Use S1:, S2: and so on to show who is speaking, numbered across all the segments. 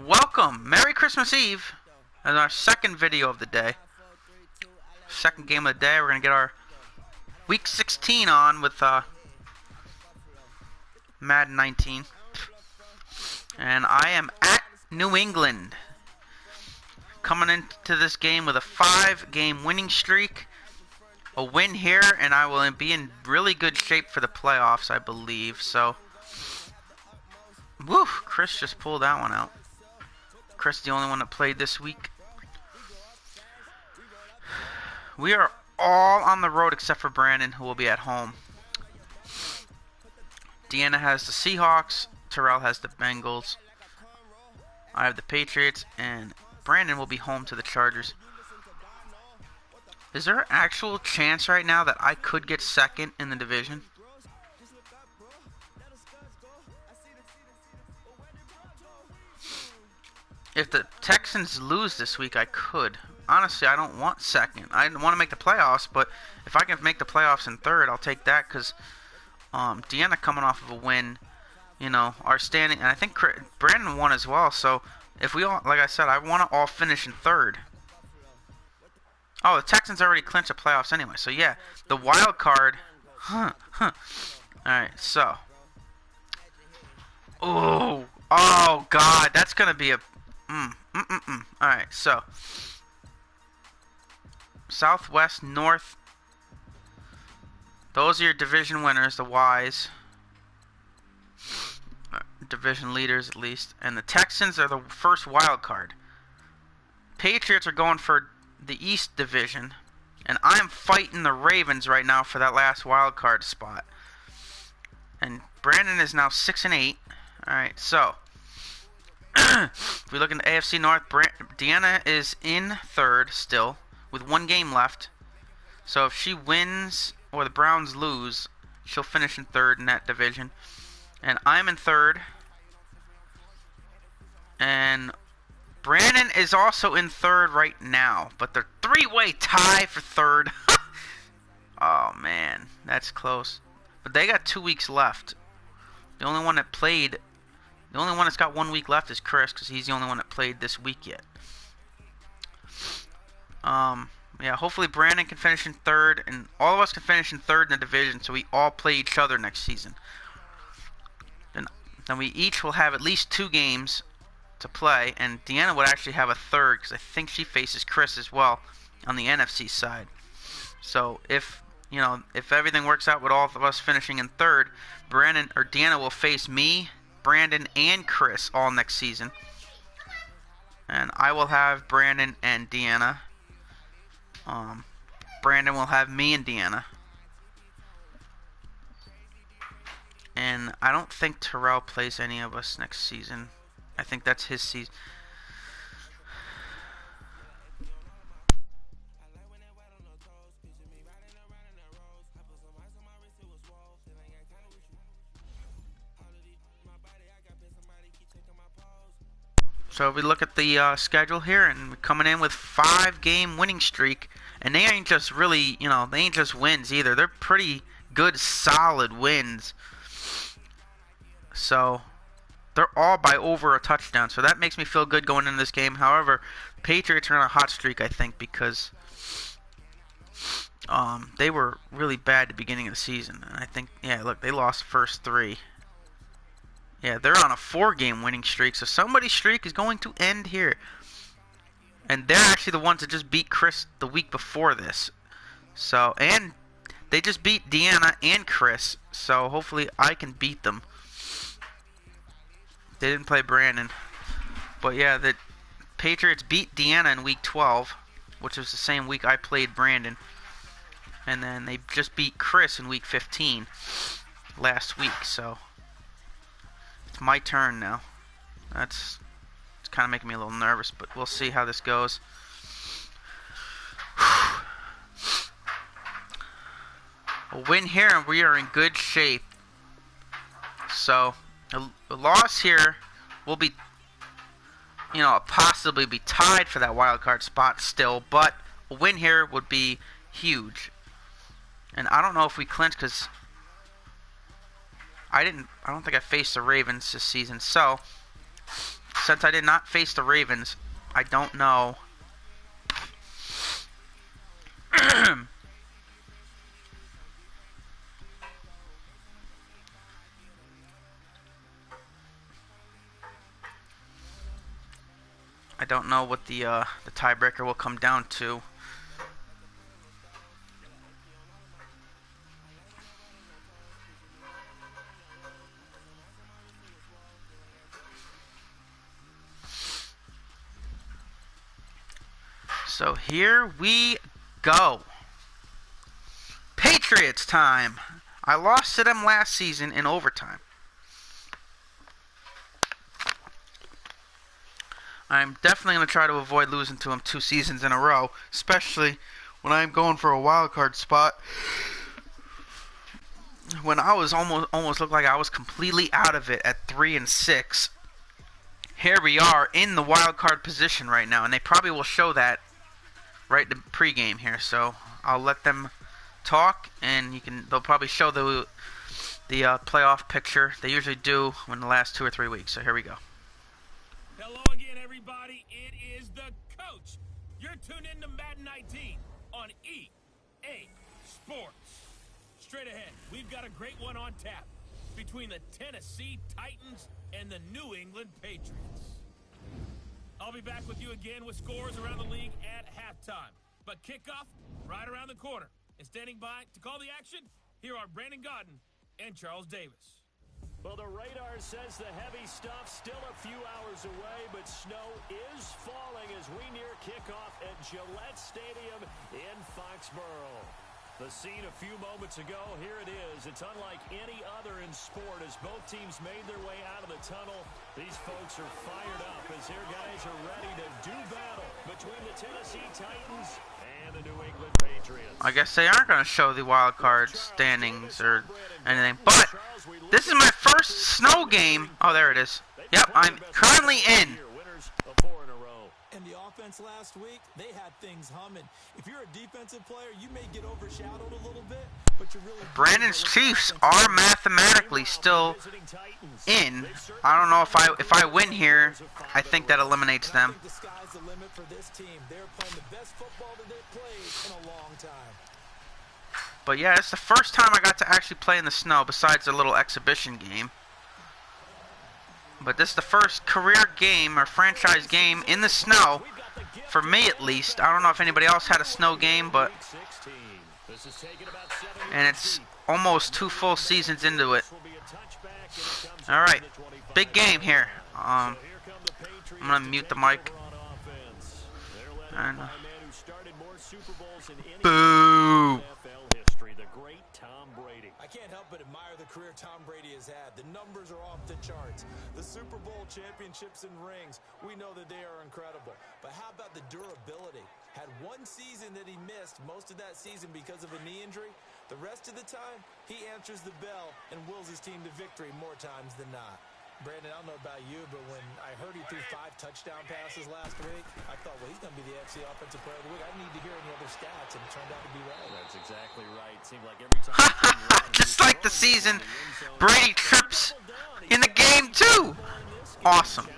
S1: Welcome! Merry Christmas Eve! As our second video of the day. Second game of the day. We're going to get our Week 16 on with Madden 19. And I am at New England. Coming into this game with a 5-game winning streak. A win here, and I will be in really good shape for the playoffs, I believe. So, woo! Chris just pulled that one out. Chris, the only one that played this week. We are all on the road except for Brandon, who will be at home. Deanna has the Seahawks. Terrell has the Bengals. I have the Patriots, and Brandon will be home to the Chargers. Is there an actual chance right now that I could get second in the division? If the Texans lose this week, I could. Honestly, I don't want second. I want to make the playoffs, but if I can make the playoffs in third, I'll take that because Deanna coming off of a win, you know, our standing, and I think Brandon won as well. So if we all, like I said, I want to all finish in third. Oh, the Texans already clinched the playoffs anyway. So yeah, the wild card. All right, so. Oh God, that's gonna be a. Alright, so Southwest, North. Those are your division winners, the Y's. Division leaders, at least. And the Texans are the first wild card. Patriots are going for the East Division. And I'm fighting the Ravens right now for that last wild card spot. And Brandon is now 6-8. Alright, so. If we look in the AFC North, Deanna is in third still with 1 game left. So if she wins or the Browns lose, she'll finish in third in that division. And I'm in third. And Brandon is also in third right now. But they're 3-way tie for third. Oh, man. That's close. But they got 2 weeks left. The only one that played... The only one that's got 1 week left is Chris, because he's the only one that played this week yet. Yeah, hopefully Brandon can finish in third, and all of us can finish in third in the division, so we all play each other next season. Then we each will have at least 2 games to play, and Deanna would actually have a third, because I think she faces Chris as well on the NFC side. So if everything works out with all of us finishing in third, Brandon or Deanna will face me, Brandon, and Chris all next season. And I will have Brandon and Deanna. Brandon will have me and Deanna. And I don't think Terrell plays any of us next season. I think that's his season. So if we look at the schedule here, and we're coming in with 5-game winning streak, and they ain't just really, they ain't just wins either. They're pretty good, solid wins. So they're all by over a touchdown. So that makes me feel good going into this game. However, Patriots are on a hot streak, I think, because they were really bad at the beginning of the season. And I think, yeah, look, they lost the first 3. Yeah, they're on a 4-game winning streak, so somebody's streak is going to end here. And they're actually the ones that just beat Chris the week before this. So, and they just beat Deanna and Chris, so hopefully I can beat them. They didn't play Brandon. But yeah, the Patriots beat Deanna in week 12, which was the same week I played Brandon. And then they just beat Chris in week 15 last week, so... It's my turn now. It's kind of making me a little nervous, but we'll see how this goes. A win here, and we are in good shape. So, a loss here will be, possibly be tied for that wild card spot still, but a win here would be huge. And I don't know if we clinch because I don't think I faced the Ravens this season, so Since I did not face the Ravens, I don't know. I don't know what the tiebreaker will come down to. So here we go. Patriots time. I lost to them last season in overtime. I'm definitely going to try to avoid losing to them 2 seasons in a row, especially when I'm going for a wild card spot. When I was almost looked like I was completely out of it at 3-6. Here we are in the wild card position right now, and they probably will show that right in the pregame here. So I'll let them talk, and they'll probably show the playoff picture. They usually do in the last 2 or 3 weeks. So here we go.
S2: Hello again, everybody. It is the coach. You're tuned in to Madden 19 on EA Sports. Straight ahead, we've got a great one on tap between the Tennessee Titans and the New England Patriots. I'll be back with you again with scores around the league at halftime. But kickoff right around the corner. And standing by to call the action, here are Brandon Godden and Charles Davis.
S3: Well, the radar says the heavy stuff still a few hours away, but snow is falling as we near kickoff at Gillette Stadium in Foxborough. The scene a few moments ago, here it is. It's unlike any other in sport as both teams made their way out of the tunnel. These folks are fired up as their guys are ready to do battle between the Tennessee Titans and the New England Patriots.
S1: I guess they aren't going to show the wild card standings or anything, but this is my first snow game. Oh, there it is. Yep, I'm currently in.
S4: And the offense last week, they had things humming. If you're a defensive player, you may get overshadowed a little bit, but you really...
S1: Brandon's Chiefs are mathematically still in. I don't know if I win here, I think that eliminates them.
S4: I think the sky's the limit for this team. They're playing the best football that they've played in a long time.
S1: But yeah, it's the first time I got to actually play in the snow besides a little exhibition game. But this is the first career game or franchise game in the snow, for me at least. I don't know if anybody else had a snow game, but... And it's almost 2 full seasons into it. Alright, big game here. I'm going to mute the mic. And, boo!
S4: I can't help but admire the career Tom Brady has had. The numbers are off the charts. The Super Bowl championships and rings, we know that they are incredible. But how about the durability? Had 1 season that he missed, most of that season because of a knee injury. The rest of the time, he answers the bell and wills his team to victory more times than not. Brandon, I don't know about you, but when I heard he threw 5 touchdown passes last week, I thought, well, he's going to be the FC Offensive Player of the Week. I didn't need to hear any other stats, and it turned out to be right.
S3: That's exactly right. Seemed like every time...
S1: Just like the season, Brady trips in the game too. Awesome.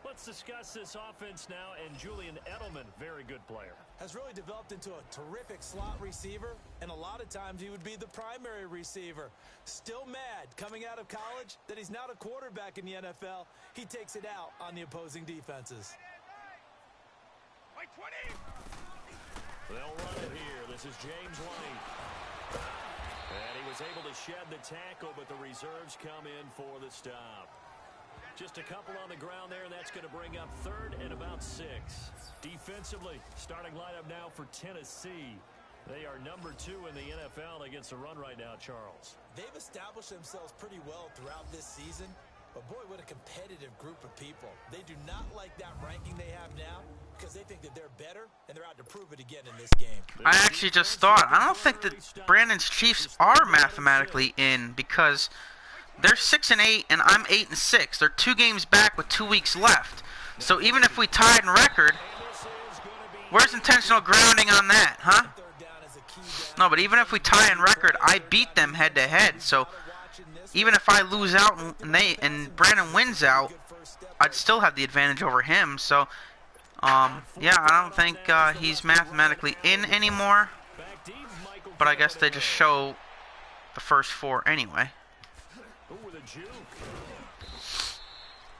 S3: Let's discuss this offense now, and Julian Edelman, very good player.
S4: Has really developed into a terrific slot receiver, and a lot of times he would be the primary receiver. Still mad coming out of college that he's not a quarterback in the NFL. He takes it out on the opposing defenses.
S3: They'll run it here. This is James White. And he was able to shed the tackle, but the reserves come in for the stop. Just a couple on the ground there, and that's going to bring up 3rd and about 6. Defensively, starting lineup now for Tennessee. They are number 2 in the NFL against the run right now, Charles.
S4: They've established themselves pretty well throughout this season, but boy, what a competitive group of people. They do not like that ranking they have now because they think that they're better, and they're out to prove it again in this game.
S1: I actually just thought, I don't think that Brandon's Chiefs are mathematically in because... They're 6-8, and I'm 8-6. They're 2 games back with 2 weeks left. So even if we tied in record, where's intentional grounding on that, huh? No, but even if we tie in record, I beat them head-to-head. So even if I lose out and Brandon wins out, I'd still have the advantage over him. So, yeah, I don't think he's mathematically in anymore. But I guess they just show the first 4 anyway.
S3: With a juke.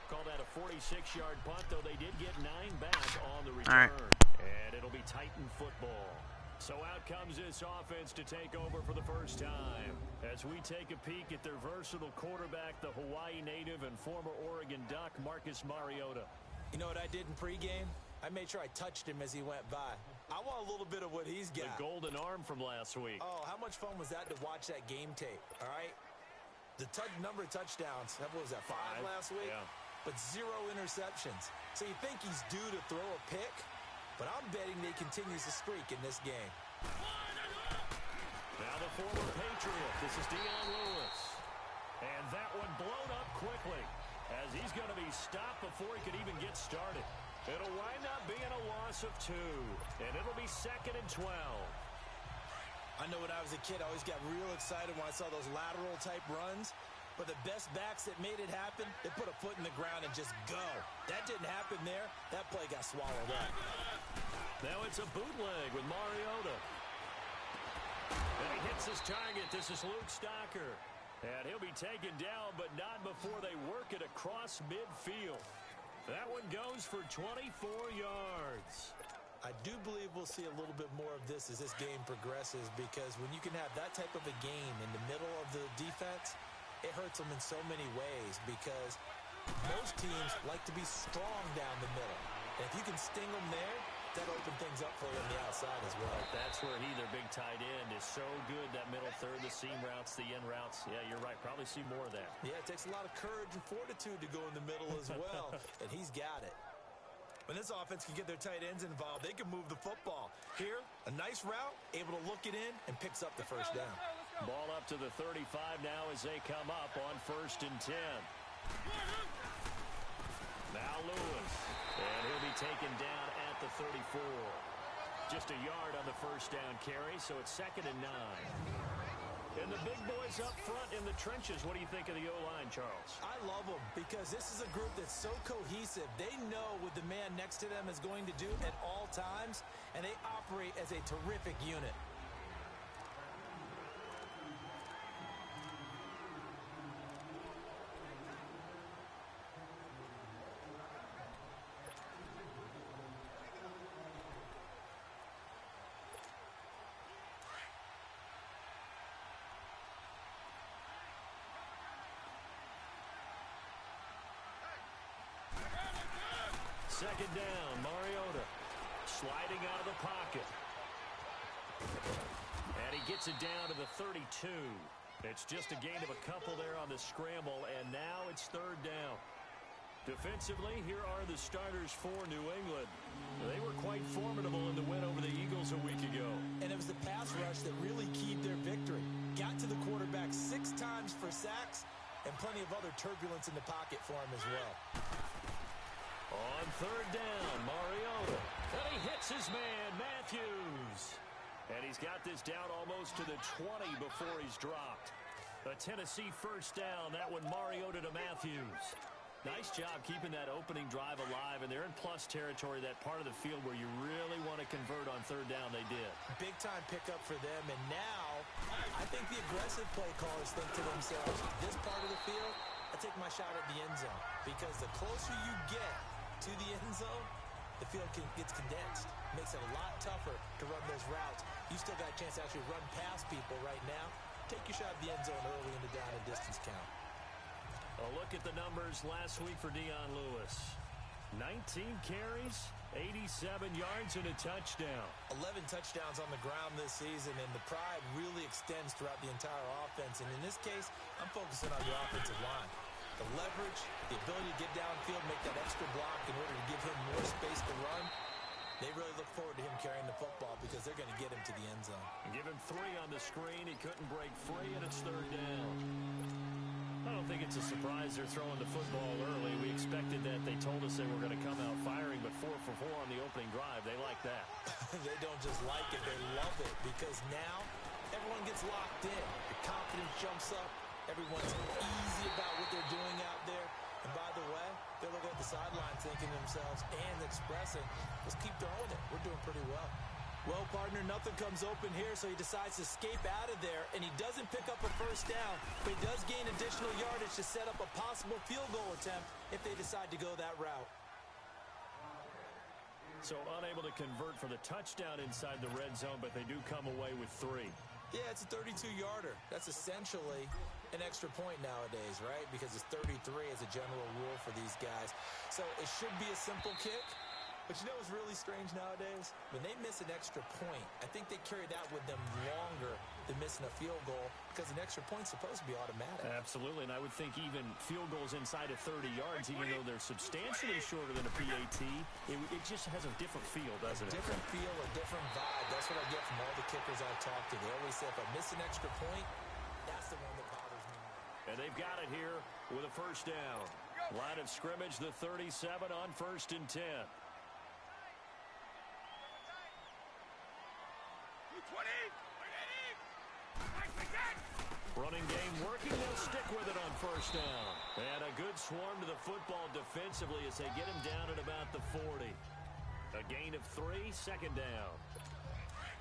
S3: Call that a 46-yard punt, though they did get 9 back on the return.
S1: All right.
S3: And it'll be Titan football. So out comes this offense to take over for the first time. As we take a peek at their versatile quarterback, the Hawaii native and former Oregon Duck, Marcus Mariota.
S4: You know what I did in pregame? I made sure I touched him as he went by. I want a little bit of what he's got.
S3: The golden arm from last week.
S4: Oh, how much fun was that to watch that game tape, all right? The number of touchdowns, what was that, 5 last week?
S3: Yeah.
S4: But 0 interceptions. So you think he's due to throw a pick? But I'm betting that he continues the streak in this game.
S3: Now the former Patriot. This is Dion Lewis. And that one blown up quickly as he's going to be stopped before he could even get started. It'll wind up being a loss of 2, and it'll be 2nd and 12.
S4: I know when I was a kid, I always got real excited when I saw those lateral-type runs. But the best backs that made it happen, they put a foot in the ground and just go. That didn't happen there. That play got swallowed up.
S3: Now it's a bootleg with Mariota. And he hits his target. This is Luke Stocker. And he'll be taken down, but not before they work it across midfield. That one goes for 24 yards.
S4: I do believe we'll see a little bit more of this as this game progresses, because when you can have that type of a game in the middle of the defense, it hurts them in so many ways, because most teams like to be strong down the middle. And if you can sting them there, that'll open things up for you on the outside as well.
S3: That's where their big tight end, is so good, that middle third, the seam routes, the end routes. Yeah, you're right. Probably see more of that.
S4: Yeah, it takes a lot of courage and fortitude to go in the middle as well, and he's got it. When this offense can get their tight ends involved, they can move the football. Here, a nice route, able to look it in, and picks up the first down.
S3: Ball up to the 35 now as they come up on 1st and 10. Now Lewis, and he'll be taken down at the 34. Just a yard on the first down carry, so it's 2nd and 9. And the big boys up front in the trenches. What do you think of the O-line, Charles?
S4: I love them, because this is a group that's so cohesive. They know what the man next to them is going to do at all times, and they operate as a terrific unit.
S3: Second down, Mariota sliding out of the pocket. And he gets it down to the 32. It's just a gain of a couple there on the scramble, and now it's 3rd down. Defensively, here are the starters for New England. They were quite formidable in the win over the Eagles a week ago.
S4: And it was the pass rush that really keyed their victory. Got to the quarterback 6 times for sacks, and plenty of other turbulence in the pocket for him as well.
S3: On 3rd down, Mariota. And he hits his man, Matthews. And he's got this down almost to the 20 before he's dropped. A Tennessee first down. That one, Mariota to Matthews. Nice job keeping that opening drive alive, and they're in plus territory, that part of the field where you really want to convert on 3rd down. They did.
S4: Big time pickup for them, and now I think the aggressive play callers think to themselves, this part of the field, I take my shot at the end zone, because the closer you get to the end zone, the field gets condensed. Makes it a lot tougher to run those routes. You still got a chance to actually run past people right now. Take your shot at the end zone early in the down and distance count.
S3: A look at the numbers last week for Dion Lewis. 19 carries, 87 yards, and a touchdown.
S4: 11 touchdowns on the ground this season, and the pride really extends throughout the entire offense. And in this case, I'm focusing on the offensive line. The leverage, the ability to get downfield, make that extra block in order to give him more space to run. They really look forward to him carrying the football, because they're going to get him to the end zone.
S3: Give him 3 on the screen. He couldn't break free, and it's 3rd down. I don't think it's a surprise they're throwing the football early. We expected that. They told us they were going to come out firing, but 4 for 4 on the opening drive. They like that.
S4: They don't just like it, they love it, because now everyone gets locked in. The confidence jumps up. Everyone's easy about what they're doing out there. And by the way, they're looking at the sideline thinking to themselves and expressing, let's keep throwing it. We're doing pretty well. Well, partner, nothing comes open here, so he decides to escape out of there, and he doesn't pick up a first down, but he does gain additional yardage to set up a possible field goal attempt if they decide to go that route.
S3: So unable to convert for the touchdown inside the red zone, but they do come away with 3.
S4: Yeah, it's a 32-yarder. That's essentially an extra point nowadays, right? Because it's 33 as a general rule for these guys. So it should be a simple kick. But you know what's really strange nowadays? When they miss an extra point, I think they carry that with them longer than missing a field goal because an extra point's supposed to be automatic.
S3: Absolutely, and I would think even field goals inside of 30 yards, even though they're substantially shorter than a PAT, it just has a different feel, doesn't it?
S4: A different feel, a different vibe. That's what I get from all the kickers I've talked to. They always say if I miss an extra point, that's the one that bothers me more.
S3: And they've got it here with a first down. Line of scrimmage, the 37 on 1st and 10.
S2: 20!
S3: Running game working. They'll stick with it on first down. And a good swarm to the football defensively as they get him down at about the 40. A gain of 3, second down.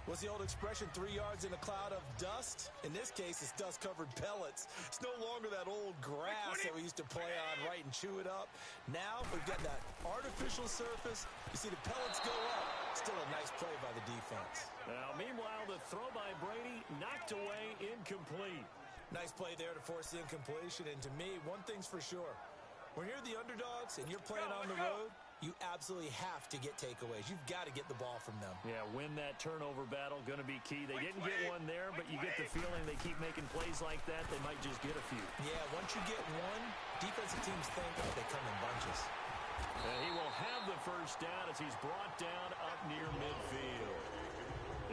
S4: What's the old expression, 3 yards in a cloud of dust? In this case, it's dust-covered pellets. It's no longer that old grass that we used to play on, right, and chew it up. Now we've got that artificial surface. You see the pellets go up. Still a nice play by the defense.
S3: Now, meanwhile, the throw by Brady knocked away, incomplete.
S4: Nice play there to force the incompletion. And to me, one thing's for sure. When you're the underdogs and you're playing on the road, you absolutely have to get takeaways. You've got to get the ball from them.
S3: Yeah, win that turnover battle, going to be key. They didn't get one there, but you get the feeling they keep making plays like that, they might just get a few.
S4: Yeah, once you get one, defensive teams think they come in bunches.
S3: And he will have the first down as he's brought down up near midfield.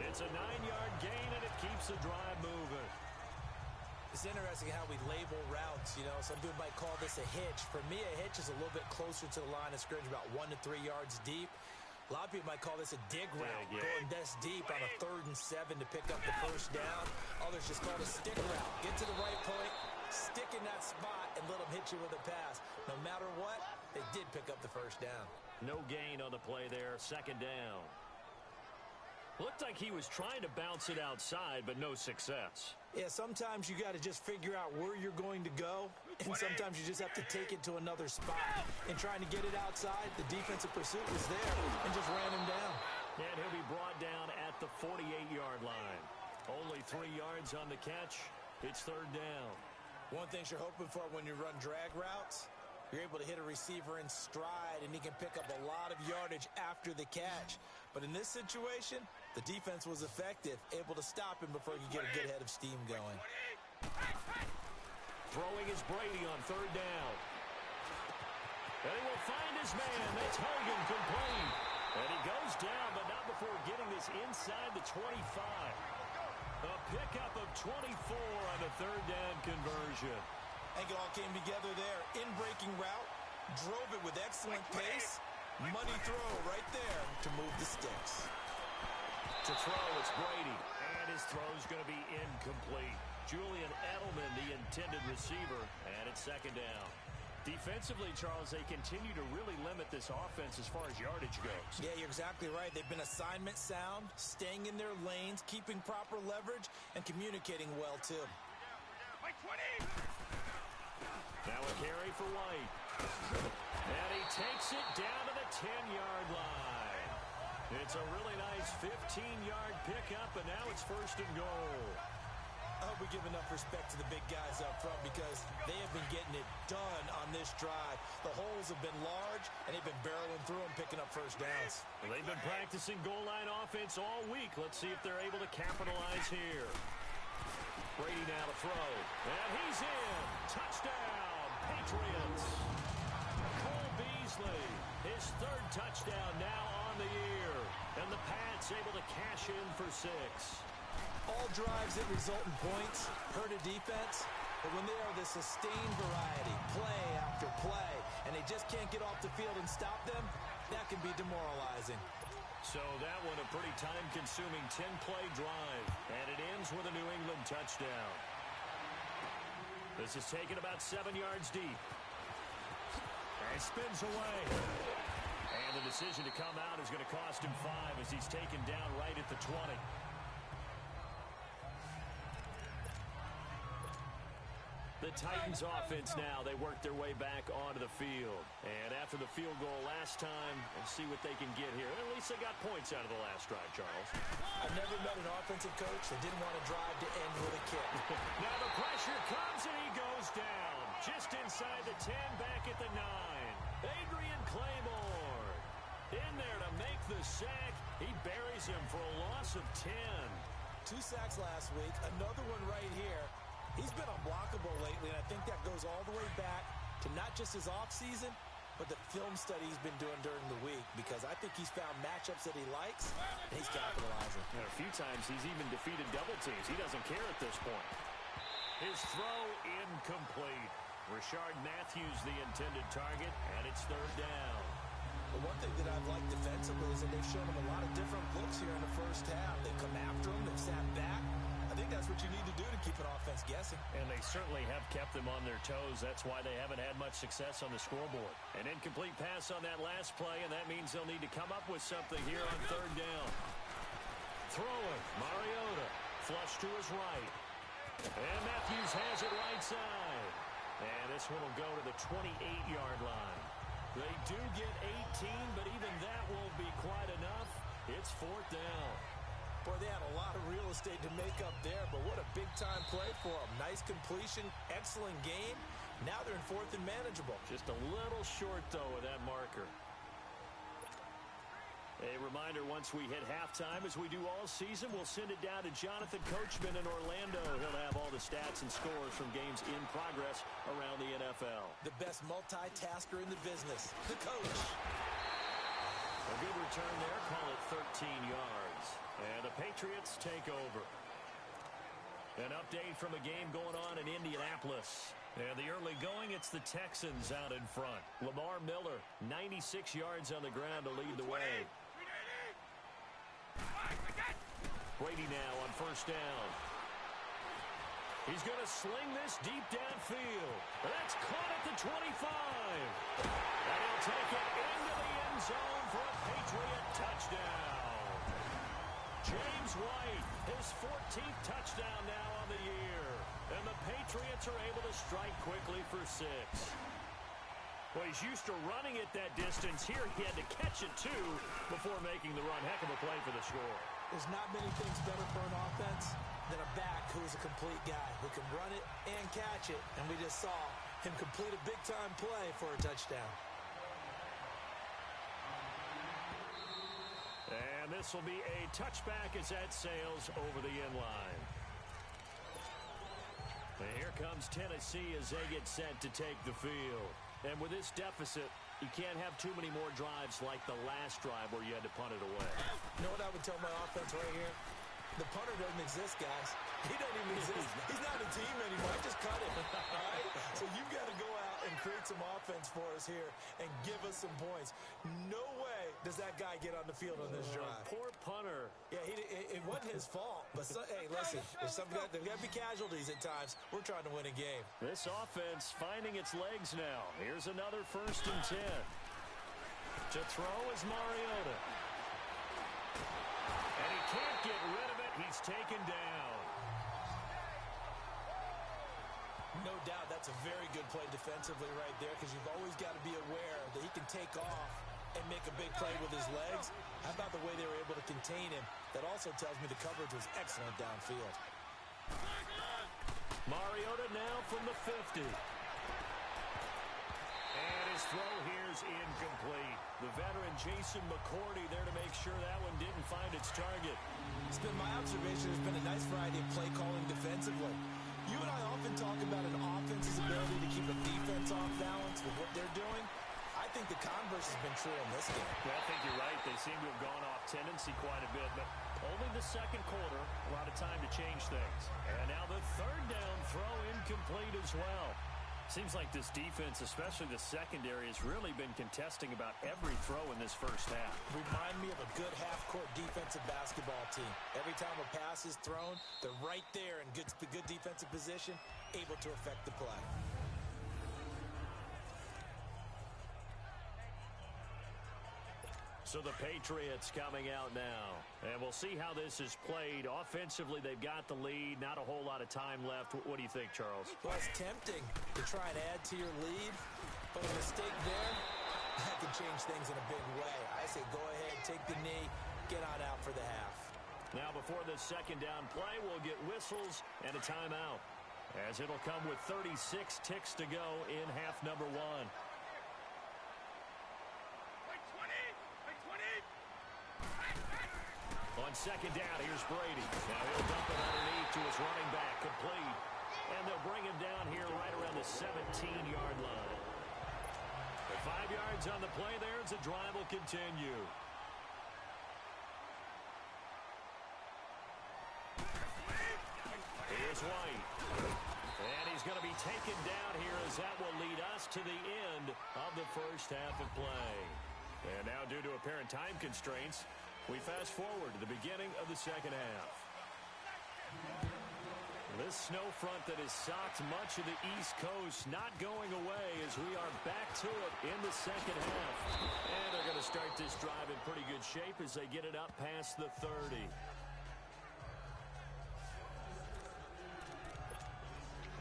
S3: It's a 9-yard gain, and it keeps the drive moving.
S4: It's interesting how we label routes. You know, some people might call this a hitch. For me, a hitch is a little bit closer to the line of scrimmage, about 1 to 3 yards deep. A lot of people might call this a dig route, going this deep on a 3rd and 7 to pick up the first down. Others just call it a stick route. Get to the right point, stick in that spot, and let them hit you with a pass. No matter what, they did pick up the first down.
S3: No gain on the play there, second down. Looked like he was trying to bounce it outside, but no success.
S4: Yeah, sometimes you got to just figure out where you're going to go, and sometimes you just have to take it to another spot. And trying to get it outside, the defensive pursuit was there and just ran him down.
S3: And he'll be brought down at the 48-yard line. Only 3 yards on the catch. It's 3rd down.
S4: One thing you're hoping for when you run drag routes, you're able to hit a receiver in stride, and he can pick up a lot of yardage after the catch. But in this situation, the defense was effective, able to stop him before he could get a good head of steam going.
S3: Throwing is Brady on 3rd down. And he will find his man. That's Hogan complete. And he goes down, but not before getting this inside the 25. A pickup of 24 on the 3rd down conversion.
S4: I think it all came together there. In-breaking route, drove it with excellent pace. Money throw right there to move the sticks.
S3: To throw, it's Brady. And his throw's going to be incomplete. Julian Edelman, the intended receiver, and it's 2nd down. Defensively, Charles, they continue to really limit this offense as far as yardage goes.
S4: Yeah, you're exactly right. They've been assignment sound, staying in their lanes, keeping proper leverage, and communicating well, too.
S3: Now a carry for White. And he takes it down to the 10-yard line. It's a really nice 15-yard pickup, and now it's 1st and goal.
S4: I hope we give enough respect to the big guys up front because they have been getting it done on this drive. The holes have been large, and they've been barreling through them, picking up first downs.
S3: Well, they've been practicing goal line offense all week. Let's see if they're able to capitalize here. Brady now to throw. And he's in. Touchdown, Patriots. Cole Beasley, his 3rd touchdown now on the year. And the Pats able to cash in for 6.
S4: All drives that result in points hurt a defense, but when they are the sustained variety, play after play, and they just can't get off the field and stop them, that can be demoralizing.
S3: So that one a pretty time-consuming 10-play drive, and it ends with a New England touchdown. This is taken about 7 yards deep. And spins away. And the decision to come out is going to cost him 5 as he's taken down right at the 20. The Titans offense now, they work their way back onto the field. And after the field goal last time, we'll see what they can get here. At least they got points out of the last drive, Charles.
S4: I've never met an offensive coach that didn't want to drive to end with a kick.
S3: Now the pressure comes and he goes down. Just inside the 10, back at the 9. Adrian Claymore in there to make the sack. He buries him for a loss of 10.
S4: 2 sacks last week, another one right here. He's been unblockable lately, and I think that goes all the way back to not just his offseason, but the film study he's been doing during the week, because I think he's found matchups that he likes, and he's capitalizing.
S3: And a few times he's even defeated double teams. He doesn't care at this point. His throw incomplete. Rashard Matthews the intended target, and it's 3rd down.
S4: The one thing that I've liked defensively is that they've shown him a lot of different looks here in the first half. They've come after him, they've sat back. I think that's what you need to do to keep an offense guessing.
S3: And they certainly have kept them on their toes. That's why they haven't had much success on the scoreboard. An incomplete pass on that last play, and that means they'll need to come up with something here on 3rd down. Throwing, Mariota, flush to his right. And Matthews has it right side. And this one will go to the 28-yard line. They do get 18, but even that won't be quite enough. It's 4th down.
S4: Boy, they had a lot of real estate to make up there, but what a big-time play for them. Nice completion, excellent game. Now they're in 4th and manageable.
S3: Just a little short, though, of that marker. A reminder, once we hit halftime, as we do all season, we'll send it down to Jonathan Coachman in Orlando. He'll have all the stats and scores from games in progress around the NFL.
S4: The best multitasker in the business, the coach.
S3: A good return there, call it 13 yards. And the Patriots take over. An update from a game going on in Indianapolis. And the early going, it's the Texans out in front. Lamar Miller, 96 yards on the ground to lead the way. Brady now on 1st down. He's going to sling this deep downfield. That's caught at the 25. And he'll take it into the end zone for a Patriot touchdown. James White, his 14th touchdown now on the year. And the Patriots are able to strike quickly for 6. Well, he's used to running it that distance. Here he had to catch it, too, before making the run. Heck of a play for the score.
S4: There's not many things better for an offense than a back who is a complete guy who can run it and catch it. And we just saw him complete a big-time play for a touchdown.
S3: And this will be a touchback as that sails over the end line. And here comes Tennessee as they get set to take the field. And with this deficit, you can't have too many more drives like the last drive where you had to punt it away.
S4: You know what I would tell my offense right here? The punter doesn't exist, guys. He doesn't even exist. He's not a team anymore. I just cut him. All right? So you've got to go out and create some offense for us here and give us some points. No way does that guy get on the field on this drive.
S3: Poor punter.
S4: Yeah, it wasn't his fault. But, hey, listen, there's got to be casualties at times. We're trying to win a game.
S3: This offense finding its legs now. Here's another 1st and 10. To throw is Mariota. And he can't get rid of it. He's taken down.
S4: No doubt that's a very good play defensively right there, because you've always got to be aware that he can take off and make a big play with his legs. How about the way they were able to contain him? That also tells me the coverage was excellent downfield.
S3: Mariota now from the 50. And his throw here's incomplete. The veteran Jason McCourty there to make sure that one didn't find its target.
S4: It's been my observation. There's been a nice variety of play calling defensively. You and I often talk about an offense's ability to keep a defense off balance with what they're doing. I think the converse has been true in this game.
S3: Well, I think you're right. They seem to have gone off tendency quite a bit, but only the 2nd quarter. A lot of time to change things. And now the 3rd down throw incomplete as well. Seems like this defense, especially the secondary, has really been contesting about every throw in this first half.
S4: Remind me of a good half-court defensive basketball team. Every time a pass is thrown, they're right there in good defensive position, able to affect the play.
S3: So the Patriots coming out now. And we'll see how this is played. Offensively, they've got the lead. Not a whole lot of time left. What do you think, Charles?
S4: Well, it's tempting to try and add to your lead, but a mistake there, that could change things in a big way. I say go ahead, take the knee, get on out for the half.
S3: Now, before this second down play, we'll get whistles and a timeout, as it'll come with 36 ticks to go in half number one. On second down, here's Brady. Now he'll dump it underneath to his running back, complete. And they'll bring him down here right around the 17-yard line. With 5 yards on the play there, the drive will continue. Here's White. And he's going to be taken down here as that will lead us to the end of the first half of play. And now, due to apparent time constraints, we fast forward to the beginning of the second half. This snow front that has socked much of the East Coast not going away as we are back to it in the second half. And they're going to start this drive in pretty good shape as they get it up past the 30.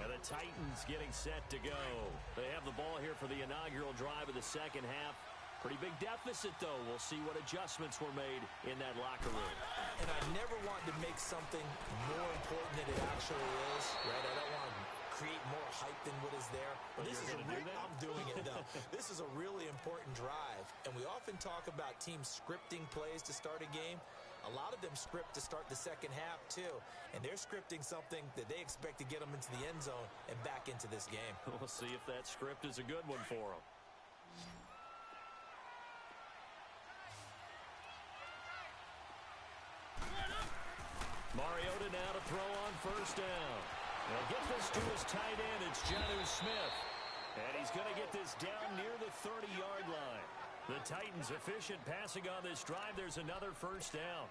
S3: And the Titans getting set to go. They have the ball here for the inaugural drive of the second half. Pretty big deficit, though. We'll see what adjustments were made in that locker room.
S4: And I never want to make something more important than it actually is, right? I don't want to create more hype than what is there. But this is I'm doing it, though. This is a really important drive. And we often talk about teams scripting plays to start a game. A lot of them script to start the second half, too. And they're scripting something that they expect to get them into the end zone and back into this game.
S3: We'll see if that script is a good one for them. Mariota now to throw on first down. He'll get this to his tight end. It's Jonnu Smith. And he's going to get this down near the 30-yard line. The Titans efficient passing on this drive. There's another first down.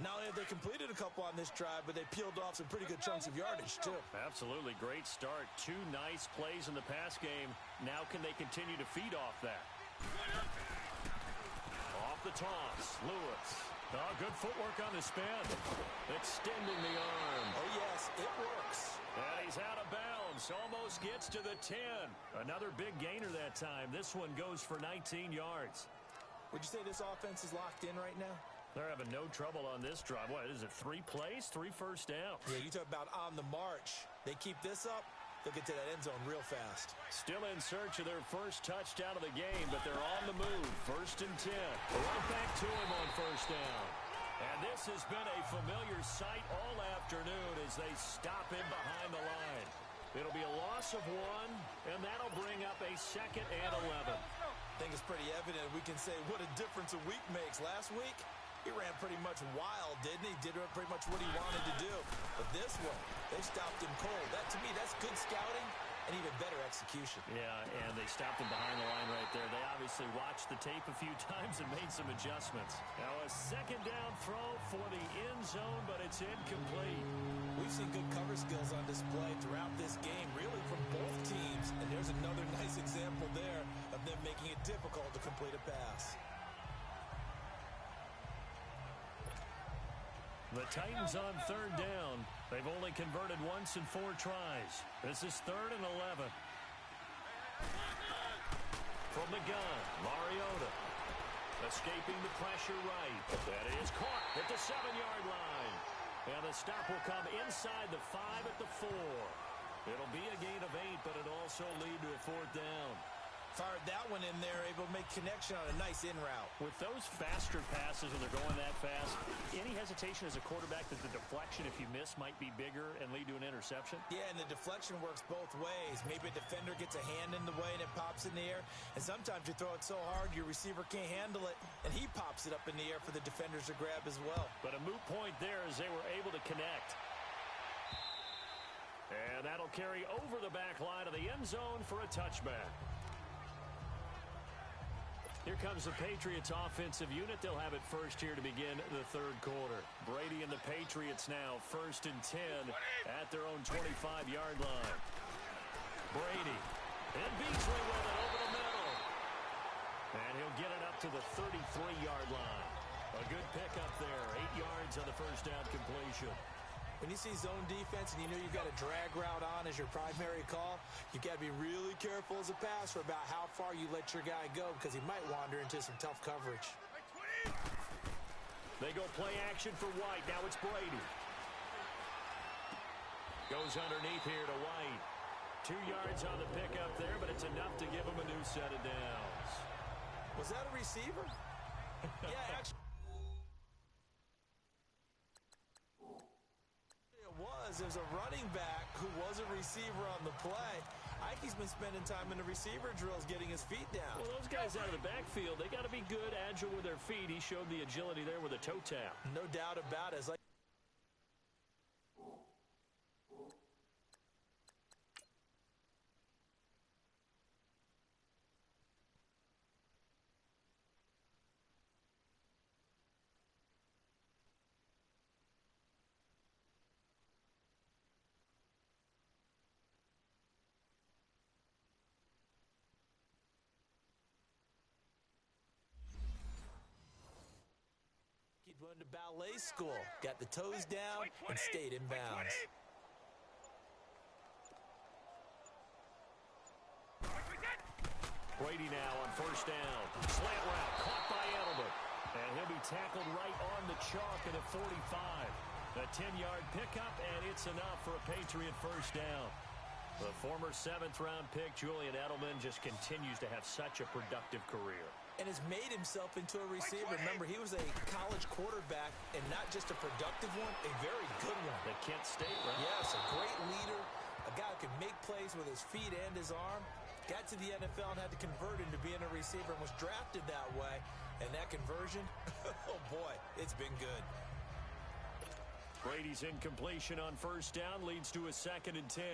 S4: Not only have they completed a couple on this drive, but they peeled off some pretty good chunks of yardage, too.
S3: Absolutely. Great start. 2 nice plays in the pass game. Now can they continue to feed off that? Off the toss. Lewis. Oh, good footwork on the spin. Extending the arm.
S4: Oh, yes, it works.
S3: And he's out of bounds. Almost gets to the 10. Another big gainer that time. This one goes for 19 yards.
S4: Would you say this offense is locked in right now?
S3: They're having no trouble on this drive. What is it, 3 plays, 3 first downs?
S4: Yeah, you talk about on the march. They keep this up, they'll get to that end zone real fast.
S3: Still in search of their first touchdown of the game, but they're on the move. 1st and 10. Right back to him on first down. And this has been a familiar sight all afternoon as they stop him behind the line. It'll be a loss of 1, and that'll bring up a 2nd and 11.
S4: I think it's pretty evident. We can say what a difference a week makes. Last week, he ran pretty much wild, didn't he? Did pretty much what he wanted to do. But this one, they stopped him cold. That, to me, that's good scouting and even better execution.
S3: Yeah, and they stopped him behind the line right there. They obviously watched the tape a few times and made some adjustments. Now a 2nd down throw for the end zone, but it's incomplete.
S4: We've seen good cover skills on display throughout this game, really from both teams. And there's another nice example there of them making it difficult to complete a pass.
S3: The Titans on 3rd down. They've only converted once in 4 tries. This is 3rd and 11. From the gun, Mariota. Escaping the pressure right. That is caught at the 7-yard line. And the stop will come inside the 5 at the 4. It'll be a gain of 8, but it'll also lead to a 4th down.
S4: Fired that one in there, able to make connection on a nice in route.
S3: With those faster passes when they're going that fast, any hesitation as a quarterback that the deflection, if you miss, might be bigger and lead to an interception?
S4: Yeah, and the deflection works both ways. Maybe a defender gets a hand in the way and it pops in the air. And sometimes you throw it so hard your receiver can't handle it, and he pops it up in the air for the defenders to grab as well.
S3: But a moot point there as they were able to connect. And And that'll carry over the back line of the end zone for a touchback. Here comes the Patriots offensive unit. They'll have it first here to begin the third quarter. Brady and the Patriots now 1st and 10 at their own 25-yard line. Brady. And Beasley with it over the middle. And he'll get it up to the 33-yard line. A good pickup there. 8 yards on the first down completion.
S4: When you see zone defense and you know you've got a drag route on as your primary call, you've got to be really careful as a passer about how far you let your guy go because he might wander into some tough coverage.
S3: They go play action for White. Now it's Brady. Goes underneath here to White. 2 yards on the pickup there, but it's enough to give him a new set of downs.
S4: Was that a receiver? Yeah, actually. There's a running back who was a receiver on the play. Ike's been spending time in the receiver drills getting his feet down.
S3: Well, those guys out of the backfield, they got to be good, agile with their feet. He showed the agility there with a toe tap.
S4: No doubt about it. It's like he'd went to ballet school, got the toes down, and stayed in bounds.
S3: Brady now on first down. Slant route caught by Edelman. And he'll be tackled right on the chalk at a 45. A 10-yard pickup, and it's enough for a Patriot first down. The former 7th-round pick, Julian Edelman, just continues to have such a productive career.
S4: And has made himself into a receiver. Remember, he was a college quarterback, and not just a productive one, a very good one.
S3: The Kent State, right?
S4: Yes, a great leader, a guy who can make plays with his feet and his arm. Got to the NFL and had to convert into being a receiver and was drafted that way. And that conversion, oh boy, it's been good.
S3: Brady's incompletion on first down leads to a 2nd and 10.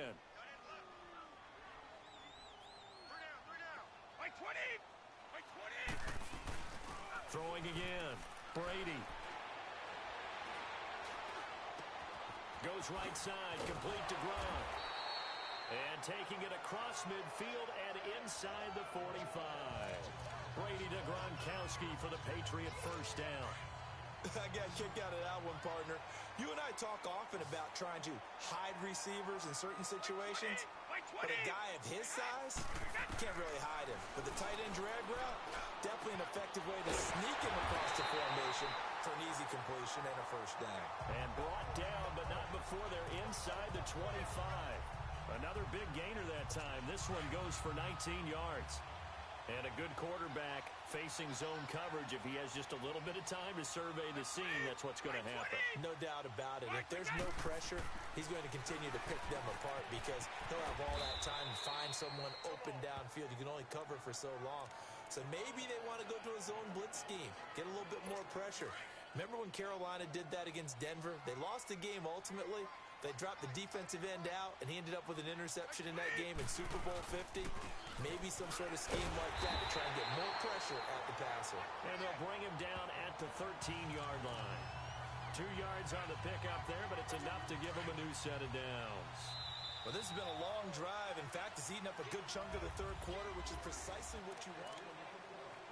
S3: Throwing again. Brady. Goes right side, complete to Gronk. And taking it across midfield and inside the 45. Brady to Gronkowski for the Patriot first down.
S4: I got kicked out of that one, partner. You and I talk often about trying to hide receivers in certain situations, but a guy of his size, you can't really hide him. But the tight end drag route, definitely an effective way to sneak him across the formation for an easy completion and a first down.
S3: And brought down, but not before they're inside the 25. Another big gainer that time. This one goes for 19 yards. And a good quarterback facing zone coverage. If he has just a little bit of time to survey the scene, that's what's going to happen.
S4: No doubt about it. If there's no pressure, he's going to continue to pick them apart because he'll have all that time to find someone open downfield. You can only cover for so long. So maybe they want to go to a zone blitz scheme, get a little bit more pressure. Remember when Carolina did that against Denver? They lost the game ultimately. They dropped the defensive end out, and he ended up with an interception in that game in Super Bowl 50. Maybe some sort of scheme like that to try and get more pressure at the passer.
S3: And they'll bring him down at the 13-yard line. 2 yards on the pickup there, but it's enough to give him a new set of downs.
S4: Well, this has been a long drive. In fact, it's eaten up a good chunk of the third quarter, which is precisely what you want.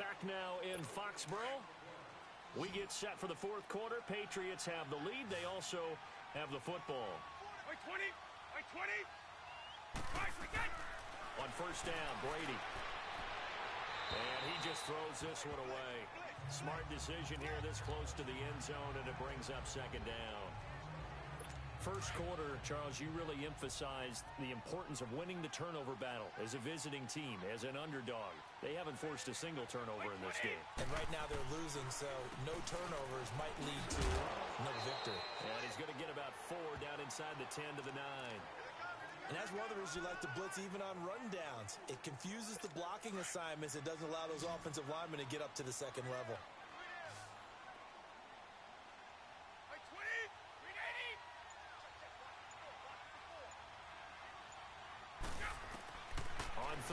S3: Back now in Foxborough. We get set for the fourth quarter. Patriots have the lead. They also have the football.
S2: By 20! By 20!
S3: On first down, Brady. And he just throws this one away. Smart decision here this close to the end zone, and it brings up 2nd down. First quarter, Charles, you really emphasized the importance of winning the turnover battle as a visiting team, as an underdog. They haven't forced a single turnover in this game.
S4: And right now they're losing, so no turnovers might lead to no victory.
S3: And he's going to get about 4 down inside the 10 to the 9.
S4: And that's one of the reasons you like to blitz even on rundowns. It confuses the blocking assignments. It doesn't allow those offensive linemen to get up to the second level.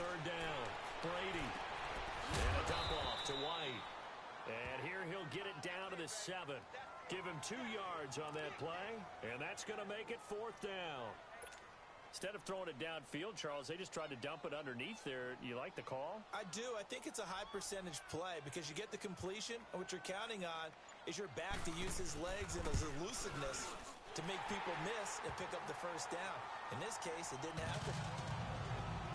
S3: third down. Brady. And a dump off to White. And here he'll get it down to the 7. Give him 2 yards on that play, and that's going to make it fourth down. Instead of throwing it downfield, Charles, they just tried to dump it underneath there. You like the call?
S4: I do. I think it's a high percentage play because you get the completion, and what you're counting on is your back to use his legs and his elusiveness to make people miss and pick up the first down. In this case, it didn't happen.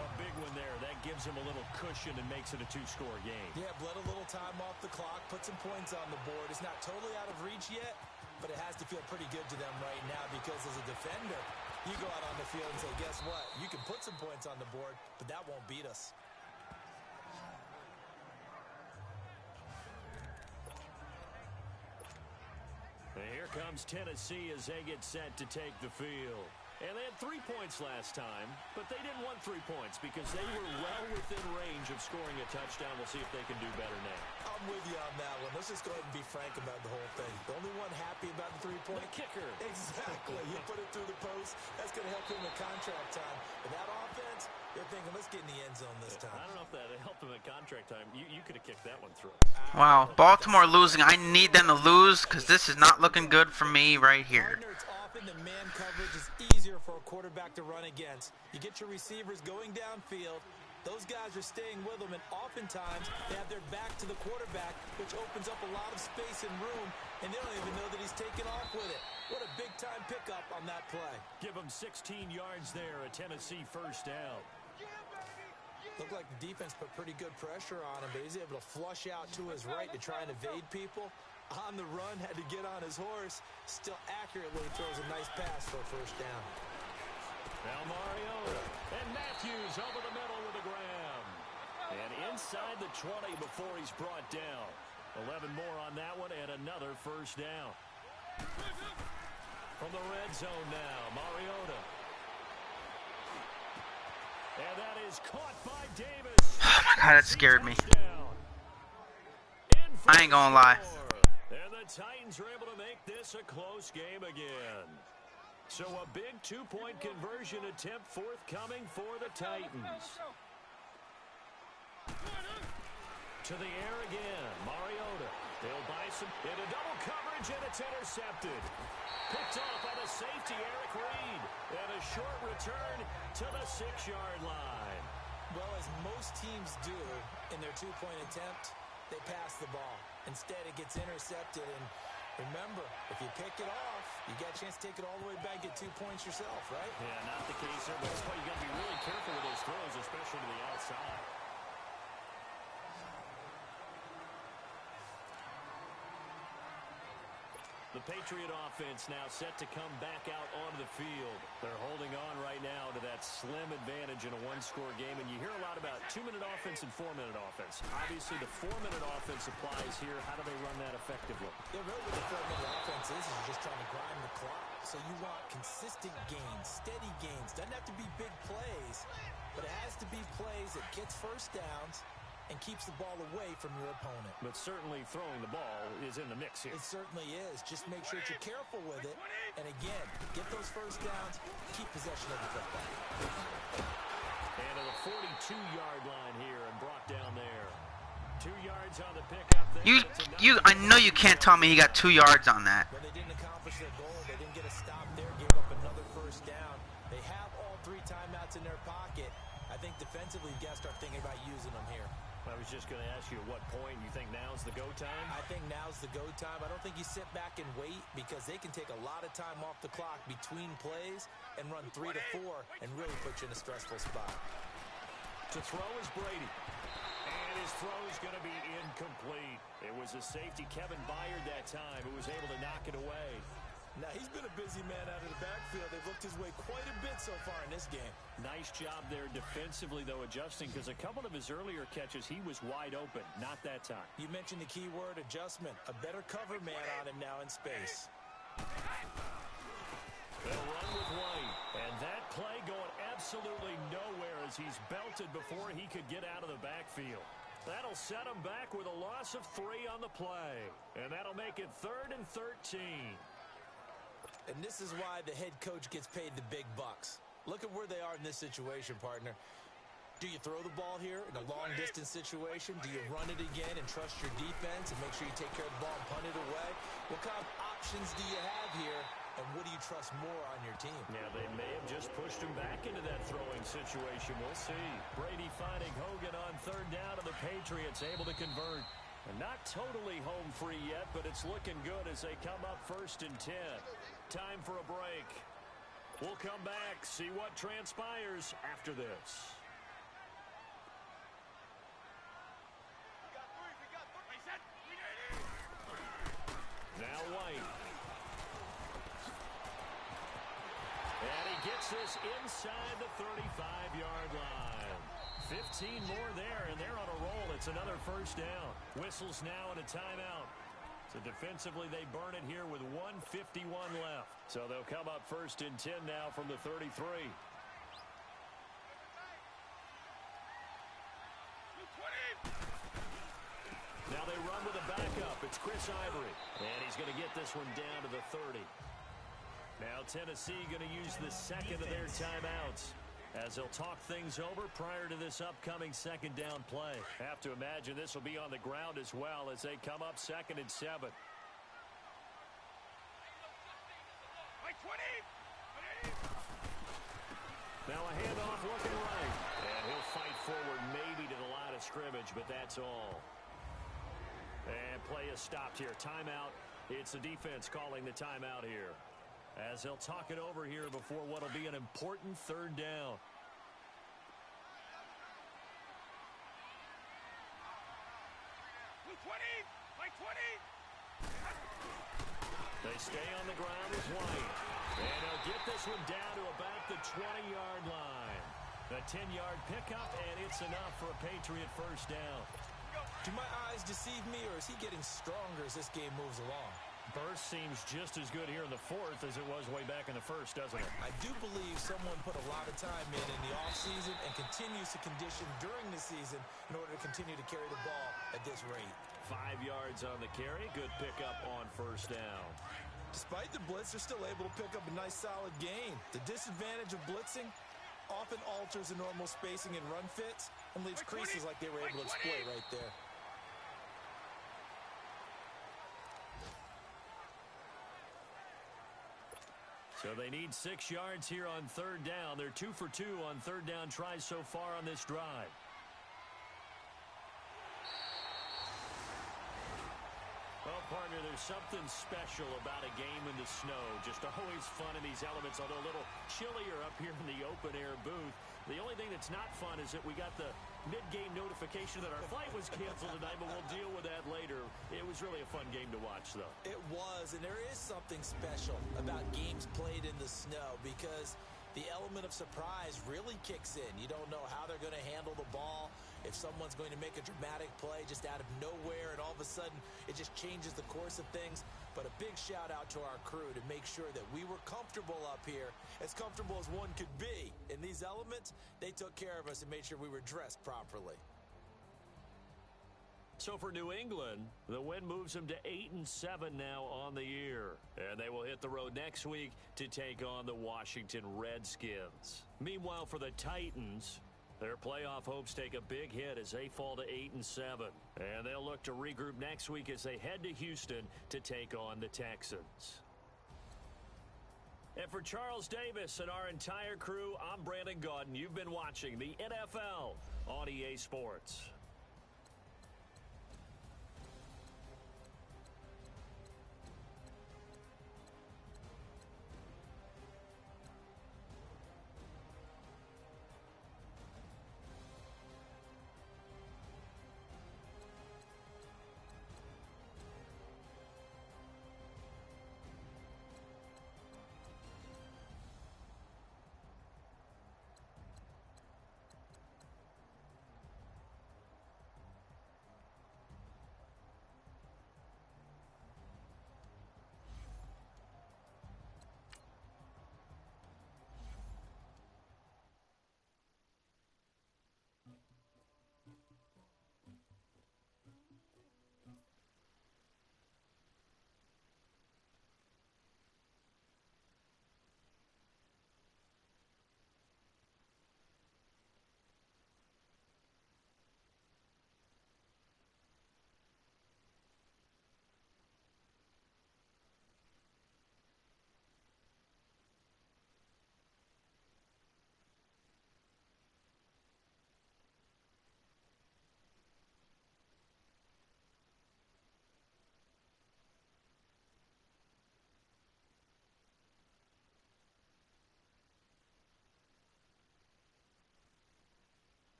S3: A big one there. That gives him a little cushion and makes it a 2-score game.
S4: Yeah, bled a little time off the clock, put some points on the board. It's not totally out of reach yet, but it has to feel pretty good to them right now because as a defender, you go out on the field and say, guess what? You can put some points on the board, but that won't beat us.
S3: And here comes Tennessee as they get set to take the field. And they had 3 points last time, but they didn't want 3 points because they were well within range of scoring a touchdown. We'll see if they can do better now.
S4: I'm with you on that one. Let's just go ahead and be frank about the whole thing. The only one happy about the 3-point?
S3: The kicker.
S4: Exactly. You put it through the post. That's going to help him in contract time. But that offense, they're thinking, let's get in the end zone this time.
S3: I don't know if that helped him at contract time. You could have kicked that one through.
S1: Wow, Baltimore losing. I need them to lose because this is not looking good for me right here.
S4: It's often the man coverage is easier for a quarterback to run against. You get your receivers going downfield. Those guys are staying with them, and oftentimes they have their back to the quarterback, which opens up a lot of space and room, and they don't even know that he's taking off with it. What a big-time pickup on that play.
S3: Give him 16 yards there, a Tennessee first down.
S4: Looked like the defense put pretty good pressure on him, but he's able to flush out to his right to try and evade people. On the run, had to get on his horse. Still accurately throws a nice pass for a first down.
S3: Now Mariota and Matthews over the middle with a grab. And inside the 20 before he's brought down. 11 more on that one and another first down. From the red zone now, Mariota. And that is caught by Davis.
S1: Oh my God, that scared me. I ain't gonna lie.
S3: And the Titans are able to make this a close game again. So a big 2-point conversion attempt forthcoming for the Titans. To the air again, Mariota. They'll buy some into double coverage, and it's intercepted. Picked off by the safety, Eric Reed. And a short return to the 6-yard line.
S4: Well, as most teams do in their 2-point attempt, they pass the ball. Instead, it gets intercepted, and remember, if you pick it off, you got a chance to take it all the way back, get 2 points yourself, right?
S3: Yeah, not the case there, but that's why you got to be really careful with those throws, especially to the outside. The Patriot offense now set to come back out onto the field. They're holding on right now to that slim advantage in a 1-score game, and you hear a lot about 2-minute offense and 4-minute offense. Obviously, the 4-minute offense applies here. How do they run that effectively?
S4: Yeah, really what the 4-minute offense is you're just trying to grind the clock. So you want consistent gains, steady gains. Doesn't have to be big plays, but it has to be plays that gets first downs and keeps the ball away from your opponent.
S3: But certainly throwing the ball is in the mix here.
S4: It certainly is. Just make sure that you're careful with it. And again, get those first downs, keep possession of the football.
S3: And to the 42-yard line here and brought down there. 2 yards on the pickup there.
S1: I know you can't tell me he got 2 yards on that.
S4: Well, they didn't accomplish their goal. They didn't get a stop there, gave up another first down. They have all 3 timeouts in their pocket. I think defensively, you got to start thinking about using them here.
S3: I was just going to ask you at what point you think now's the go time?
S4: I think now's the go time. I don't think you sit back and wait because they can take a lot of time off the clock between plays and run 3 to 4 and really put you in a stressful spot.
S3: To throw is Brady. And his throw is going to be incomplete. It was a safety, Kevin Byard, that time, who was able to knock it away.
S4: Now, he's been a busy man out of the backfield. They've looked his way quite a bit so far in this game.
S3: Nice job there defensively, though, adjusting, because a couple of his earlier catches, he was wide open. Not that time.
S4: You mentioned the key word, adjustment. A better cover man on him now in space.
S3: They'll run with White. And that play going absolutely nowhere as he's belted before he could get out of the backfield. That'll set him back with a loss of 3 on the play. And that'll make it 3rd and 13.
S4: And this is why the head coach gets paid the big bucks. Look at where they are in this situation, partner. Do you throw the ball here in a long-distance situation? Do you run it again and trust your defense and make sure you take care of the ball and punt it away? What kind of options do you have here, and what do you trust more on your team?
S3: Now, they may have just pushed him back into that throwing situation. We'll see. Brady finding Hogan on third down, and the Patriots able to convert. And not totally home free yet, but it's looking good as they come up 1st and 10. Time for a break. We'll come back, see what transpires after this. Now White. And he gets this inside the 35-yard line. 15 more there, and they're on a roll. It's another first down. Whistles now and a timeout. So defensively, they burn it here with 1:51 left. So they'll come up 1st and 10 now from the 33. Now they run with a backup. It's Chris Ivory. And he's going to get this one down to the 30. Now Tennessee going to use the second of their timeouts as they'll talk things over prior to this upcoming second down play. Have to imagine this will be on the ground as well as they come up 2nd and 7. Now a handoff looking right. And he'll fight forward maybe to the line of scrimmage, but that's all. And play is stopped here. Timeout. It's the defense calling the timeout here, as they'll talk it over here before what will be an important third down. They stay on the ground with White. And they'll get this one down to about the 20-yard line. The 10-yard pickup, and it's enough for a Patriot first down.
S4: Do my eyes deceive me, or is he getting stronger as this game moves along?
S3: Burst seems just as good here in the 4th as it was way back in the 1st, doesn't it?
S4: I do believe someone put a lot of time in the offseason and continues to condition during the season in order to continue to carry the ball at this rate.
S3: 5 yards on the carry. Good pickup on first down.
S4: Despite the blitz, they're still able to pick up a nice, solid gain. The disadvantage of blitzing often alters the normal spacing and run fits and leaves creases like they were able to exploit right there.
S3: So they need 6 yards here on third down. They're 2 for 2 on third down tries so far on this drive. Well, partner, there's something special about a game in the snow. Just always fun in these elements, although a little chillier up here in the open-air booth. The only thing that's not fun is that we got the mid-game notification that our flight was canceled tonight, but we'll deal with that later. It was really a fun game to watch, though.
S4: It was, and there is something special about games played in the snow because the element of surprise really kicks in. You don't know how they're going to handle the ball, if someone's going to make a dramatic play just out of nowhere, and all of a sudden it just changes the course of things. But a big shout out to our crew to make sure that we were comfortable up here, as comfortable as one could be. In these elements, they took care of us and made sure we were dressed properly.
S3: So for New England, the win moves them to 8-7 now on the year. And they will hit the road next week to take on the Washington Redskins. Meanwhile, for the Titans, their playoff hopes take a big hit as they fall to 8-7. And they'll look to regroup next week as they head to Houston to take on the Texans. And for Charles Davis and our entire crew, I'm Brandon Gaudin. You've been watching the NFL on EA Sports.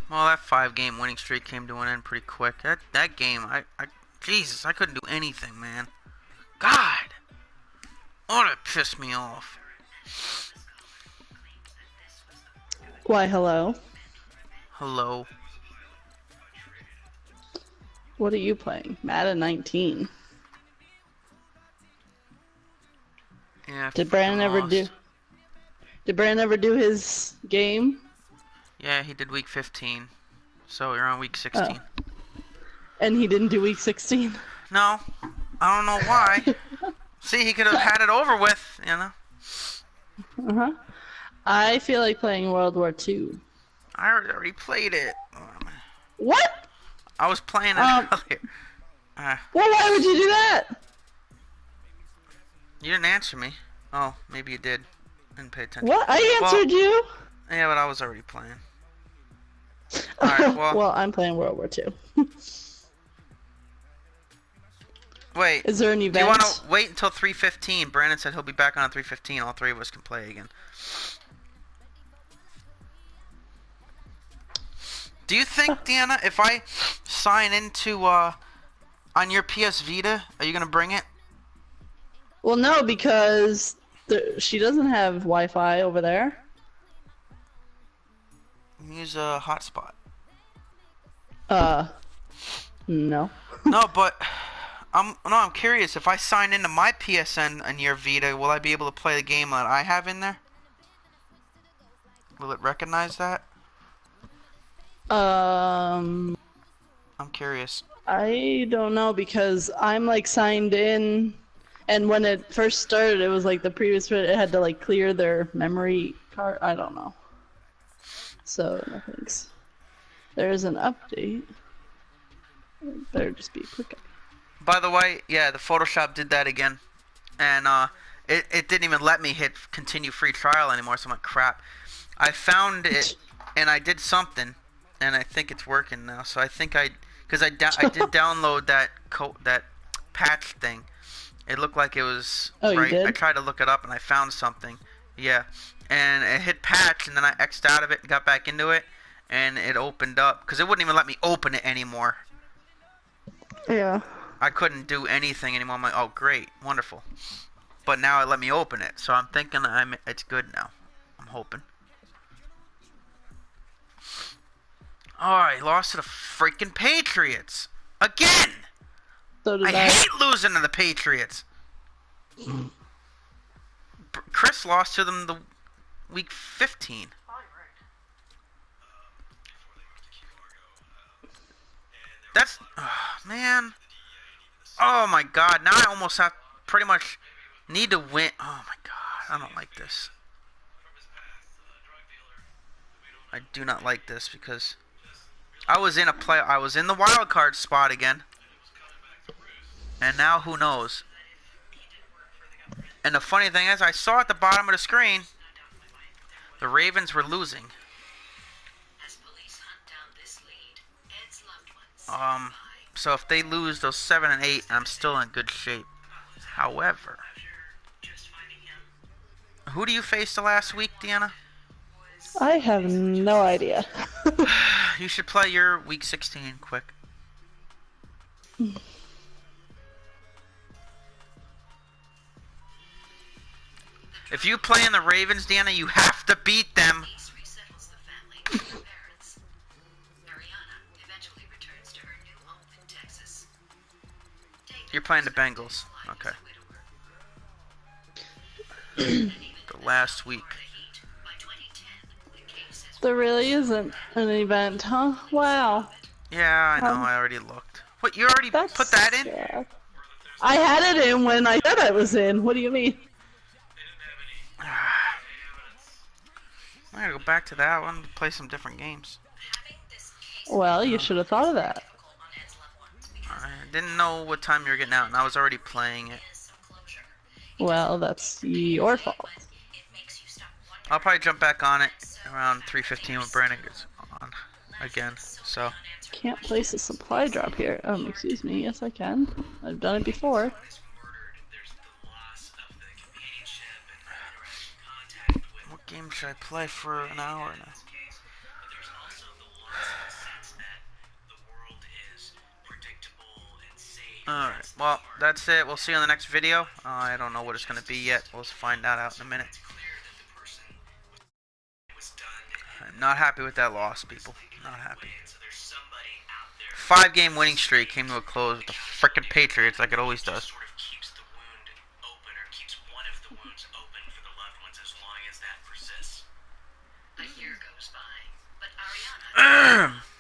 S1: Well, that 5-game winning streak came to an end pretty quick. That game, Jesus, I couldn't do anything, man. God, oh, that pissed me off.
S5: Why, hello.
S1: Hello.
S5: What are you playing? Madden 19.
S1: Yeah.
S5: Did Brandon ever
S1: lost.
S5: do? Did Brandon ever do his game?
S1: Yeah, he did week 15. So you're on week 16.
S5: Oh. And he didn't do week 16?
S1: No, I don't know why. See, he could have had it over with, you know.
S5: Uh-huh. I feel like playing World War II.
S1: I already played it.
S5: What?
S1: I was playing it earlier.
S5: Well, why would you do that?
S1: You didn't answer me. Oh, maybe you did. Didn't pay attention.
S5: What? I answered you.
S1: Yeah, but I was already playing. Alright,
S5: well, I'm playing World War II.
S1: Wait.
S5: Is there an event?
S1: Do you want to wait until 3:15? Brandon said he'll be back on 3:15. All three of us can play again. Do you think, Deanna, if I sign into on your PS Vita, are you gonna bring it?
S5: Well, no, because she doesn't have Wi-Fi over there.
S1: Use a hotspot.
S5: No.
S1: No, but I'm curious. If I sign into my PSN on your Vita, will I be able to play the game that I have in there? Will it recognize that? I'm curious.
S5: I don't know because I'm like signed in, and when it first started, it was like the previous it had to like clear their memory card. I don't know. So no thanks. There's an update. It better just be quick.
S1: By the way, yeah, the Photoshop did that again, and it didn't even let me hit continue free trial anymore. So I'm like, crap. I found it, and I did something, and I think it's working now. So I think I did download that patch thing. It looked like it was
S5: right. You did?
S1: I tried to look it up, and I found something. Yeah, and it hit patch, and then I X'd out of it and got back into it, and it opened up because it wouldn't even let me open it anymore.
S5: Yeah.
S1: I couldn't do anything anymore. I'm like, oh great, wonderful. But now it let me open it, so I'm thinking it's good now. I'm hoping. Alright, lost to the freaking Patriots. Again!
S5: So did
S1: I hate losing to the Patriots. Chris lost to them the week 15. That's... Oh, man. Oh my god, now I almost have pretty much need to win. Oh my god, I don't like this. I do not like this because I was in the wild card spot again. And now who knows? And the funny thing is, I saw at the bottom of the screen the Ravens were losing. So if they lose those 7 and 8, I'm still in good shape. However, who do you face the last week, Deanna?
S5: I have no idea.
S1: You should play your week 16 quick. If you play in the Ravens, Deanna, you have to beat them. You're playing the Bengals. Okay. The last week.
S5: There really isn't an event, huh? Wow.
S1: Yeah, I know. I already looked. What, you already put that in?
S5: Yeah. I had it in when I said I was in. What do you mean?
S1: I gotta go back to that one to play some different games.
S5: Well, you should have thought of that.
S1: I didn't know what time you were getting out, and I was already playing it.
S5: Well, that's your fault.
S1: I'll probably jump back on it around 3:15 when Brandon gets on again. So.
S5: Can't place a supply drop here. Excuse me. Yes, I can. I've done it before.
S1: What game should I play for an hour now? Alright, well, that's it. We'll see you in the next video. I don't know what it's going to be yet. We'll find that out in a minute. I'm not happy with that loss, people. Not happy. 5-game winning streak came to a close with the frickin' Patriots like it always does. A year goes by, but Ariana